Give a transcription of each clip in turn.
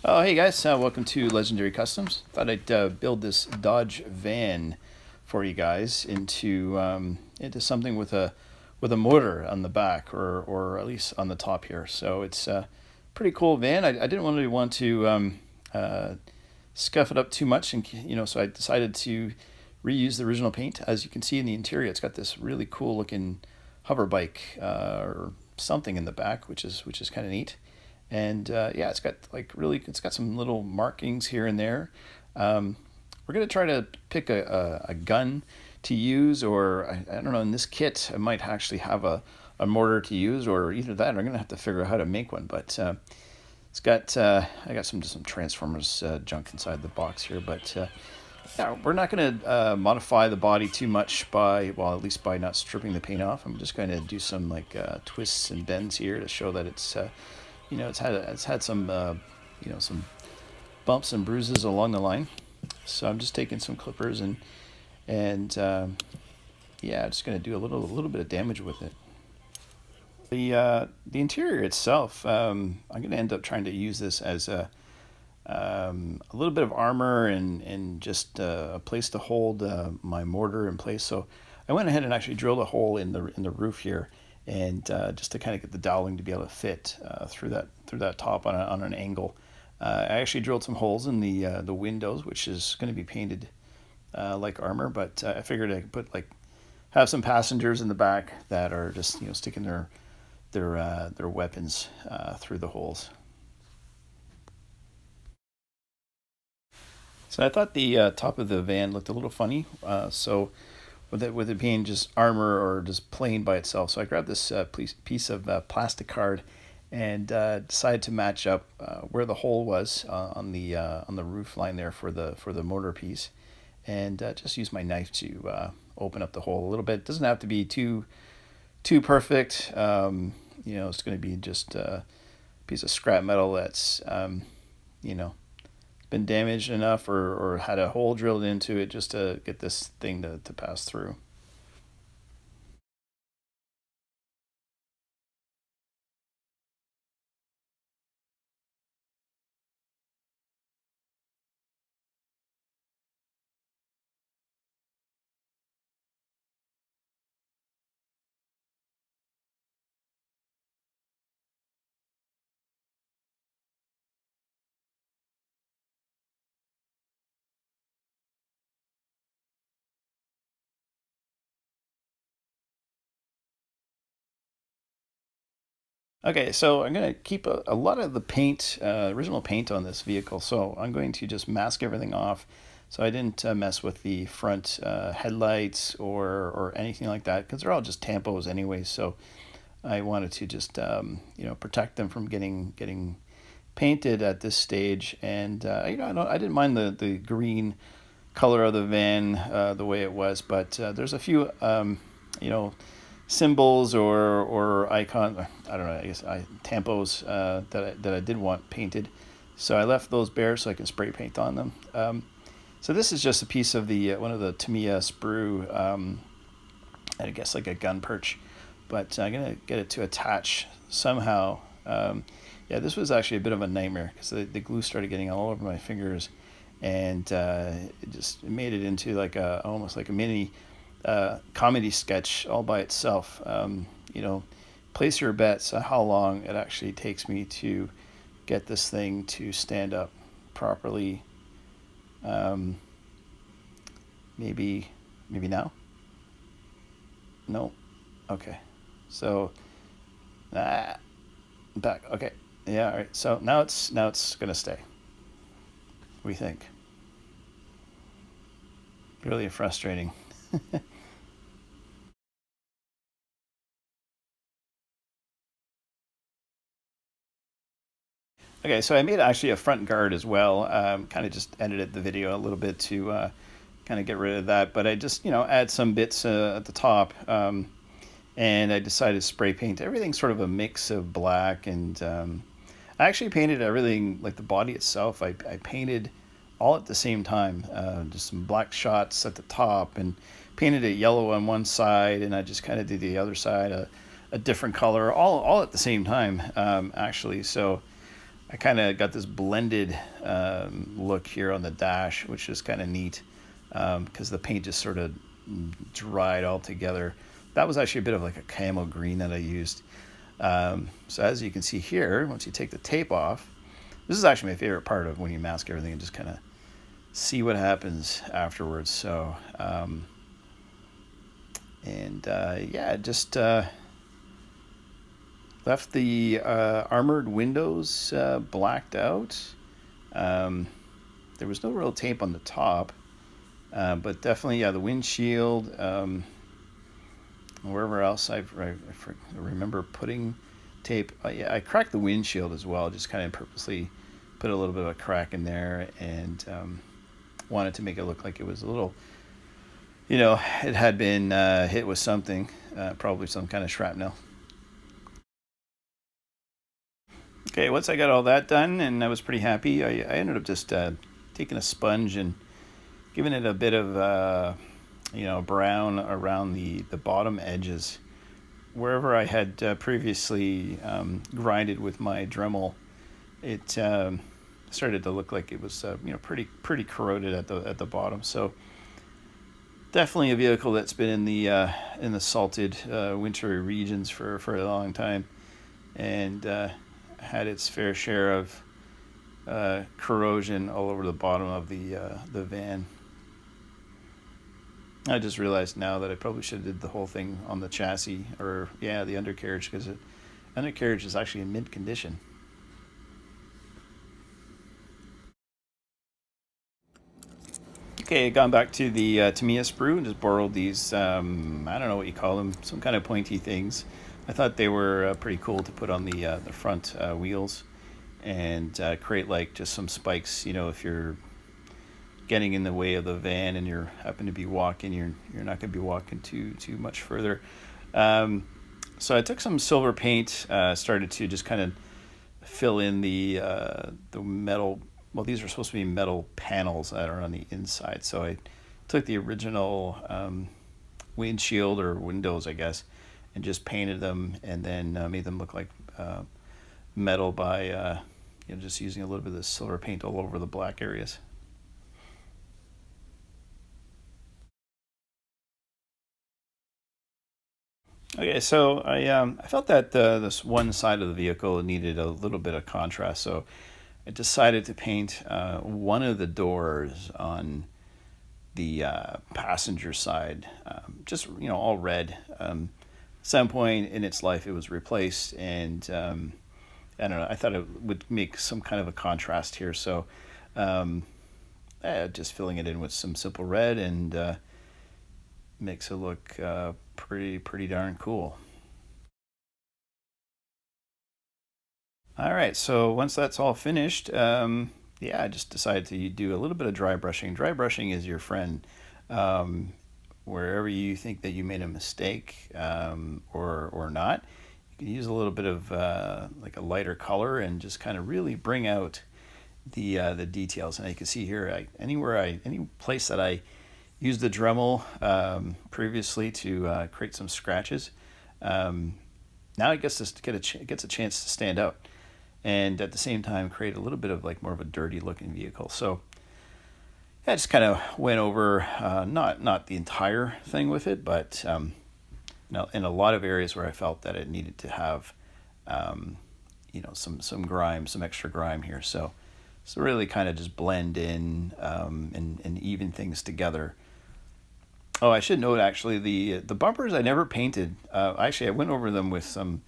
Oh, hey guys, welcome to Legendary Customs. Thought I'd build this Dodge van for you guys into something with a motor on the back or at least on the top here. So it's a pretty cool van. I didn't really want to scuff it up too much, and so I decided to reuse the original paint. As you can see in the interior, it's got this really cool looking hover bike or something in the back, which is kind of neat. And yeah, it's got some little markings here and there. We're gonna try to pick a gun to use, or I don't know. In this kit, I might actually have a mortar to use, or either that, or I'm gonna have to figure out how to make one. But it's got I got some Transformers junk inside the box here, but. Yeah, we're not going to modify the body too much at least by not stripping the paint off. I'm just going to do some twists and bends here to show that it's had some some bumps and bruises along the line. So I'm just taking some clippers and yeah, just going to do a little bit of damage with it. The interior itself, I'm going to end up trying to use this as a little bit of armor and just a place to hold my mortar in place. So I went ahead and actually drilled a hole in the roof here, and just to kind of get the doweling to be able to fit through that top on an angle. I actually drilled some holes in the windows, which is going to be painted like armor, but I figured I could have some passengers in the back that are just sticking their weapons through the holes. So I thought the top of the van looked a little funny. So with it being just armor or just plain by itself, so I grabbed this piece of plastic card and decided to match up where the hole was on the roof line there for the motor piece, and just use my knife to open up the hole a little bit. It doesn't have to be too perfect. It's going to be just a piece of scrap metal that's been damaged enough or had a hole drilled into it just to get this thing to pass through. Okay, so I'm going to keep a lot of the paint, original paint on this vehicle. So I'm going to just mask everything off. So I didn't mess with the front headlights or anything like that, because they're all just tampos anyway. So I wanted to just protect them from getting painted at this stage. And I didn't mind the green color of the van the way it was, but there's a few symbols or icon, I don't know, I guess tampos that I did want painted. So I left those bare so I can spray paint on them. So this is just a piece of the one of the Tamiya sprue, I guess like a gun perch, but I'm gonna get it to attach somehow. Yeah, this was actually a bit of a nightmare because the glue started getting all over my fingers, and it made it into almost like a mini comedy sketch all by itself. Place your bets on how long it actually takes me to get this thing to stand up properly. Maybe now. No. Okay. So back. Okay. Yeah. All right. So now it's gonna stay. We think. Really frustrating. Okay, so I made actually a front guard as well. Kind of just edited the video a little bit to kind of get rid of that, but I just add some bits at the top, and I decided to spray paint everything sort of a mix of black and I actually painted everything like the body itself. I painted all at the same time, just some black shots at the top and painted it yellow on one side, and I just kind of did the other side a different color, all at the same time, actually. So I kind of got this blended look here on the dash, which is kind of neat because the paint just sort of dried all together. That was actually a bit of like a camo green that I used. So as you can see here, once you take the tape off, this is actually my favorite part of when you mask everything and just kind of see what happens afterwards. So, yeah, just left the armored windows blacked out. There was no real tape on the top, but definitely, yeah, the windshield. Wherever else I remember putting tape. Yeah, I cracked the windshield as well, just kind of purposely put a little bit of a crack in there and wanted to make it look like it was a little, it had been hit with something, probably some kind of shrapnel. Okay, once I got all that done and I was pretty happy, I ended up just taking a sponge and giving it a bit of brown around the bottom edges. Wherever I had previously grinded with my Dremel, it started to look like it was pretty corroded at the bottom. So definitely a vehicle that's been in the salted wintry regions for a long time, and had its fair share of corrosion all over the bottom of the van. I just realized now that I probably should have did the whole thing on the chassis, or the undercarriage, because the undercarriage is actually in mint condition. Okay, gone back to the Tamiya sprue and just borrowed these, I don't know what you call them, some kind of pointy things. I thought they were pretty cool to put on the front wheels and create like just some spikes, if you're getting in the way of the van and you happen to be walking, you're not going to be walking too much further. So I took some silver paint, started to just kind of fill in the metal. Well, these are supposed to be metal panels that are on the inside. So I took the original windshield or windows, I guess, and just painted them, and then made them look like metal by just using a little bit of the silver paint all over the black areas. Okay, so I felt that this one side of the vehicle needed a little bit of contrast, so I decided to paint one of the doors on the passenger side, just all red. At some point in its life, it was replaced, and I don't know. I thought it would make some kind of a contrast here, so just filling it in with some simple red and makes it look pretty darn cool. All right, so once that's all finished, I just decided to do a little bit of dry brushing. Dry brushing is your friend. Wherever you think that you made a mistake or not, you can use a little bit of like a lighter color and just kind of really bring out the details. And you can see here, any place that I used the Dremel previously to create some scratches, now it gets a chance to stand out, and at the same time create a little bit of like more of a dirty looking vehicle. So I just kind of went over not the entire thing with it, but in a lot of areas where I felt that it needed to have some grime, some extra grime here. So really kind of just blend in and even things together. Oh, I should note actually the bumpers I never painted. Actually, I went over them with some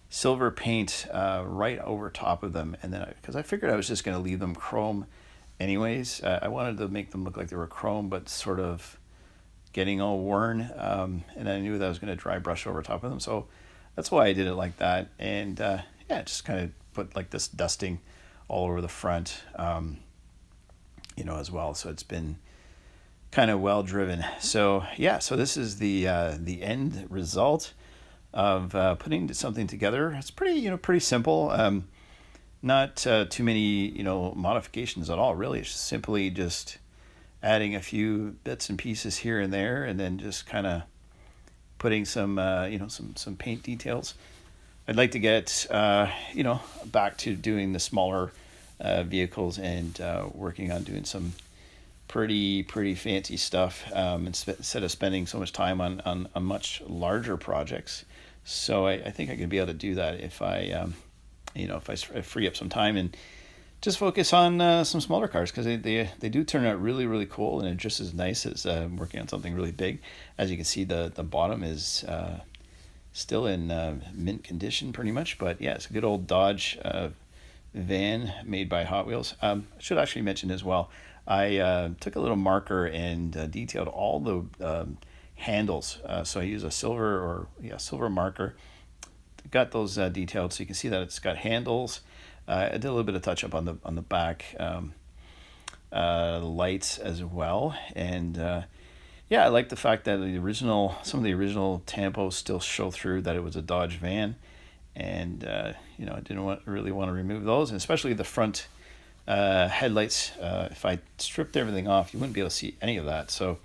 silver paint right over top of them, and then because I figured I was just going to leave them chrome anyways. I wanted to make them look like they were chrome, but sort of getting all worn, and I knew that I was going to dry brush over top of them, so that's why I did it like that. And just kind of put like this dusting all over the front, as well. So it's been kind of well driven. So so this is the end result of putting something together. It's pretty simple. Not too many modifications at all. Really, it's just simply just adding a few bits and pieces here and there, and then just kind of putting some some paint details I'd like to get back to doing the smaller vehicles and working on doing some pretty fancy stuff, instead of spending so much time on much larger projects. So I think I could be able to do that if I free up some time and just focus on some smaller cars, because they do turn out really cool, and they're just as nice as working on something really big. As you can see, the bottom is still in mint condition pretty much, but yeah, it's a good old Dodge van made by Hot Wheels. I should actually mention as well, I took a little marker and detailed all the handles. So I use a silver marker. Got those detailed, so you can see that it's got handles. I did a little bit of touch up on the back lights as well, and yeah, I like the fact that some of the original tampos still show through that it was a Dodge van, and I didn't really want to remove those, and especially the front headlights. If I stripped everything off, you wouldn't be able to see any of that. So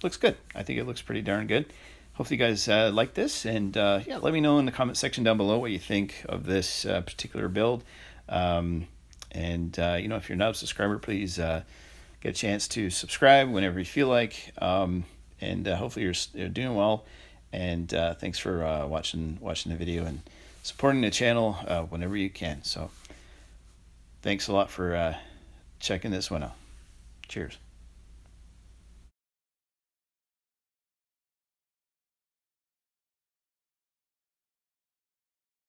looks good. I think it looks pretty darn good. Hopefully you guys like this, and yeah, let me know in the comment section down below what you think of this particular build. And if you're not a subscriber, please get a chance to subscribe whenever you feel like. And hopefully you're doing well. And thanks for watching the video and supporting the channel whenever you can. So thanks a lot for checking this one out. Cheers.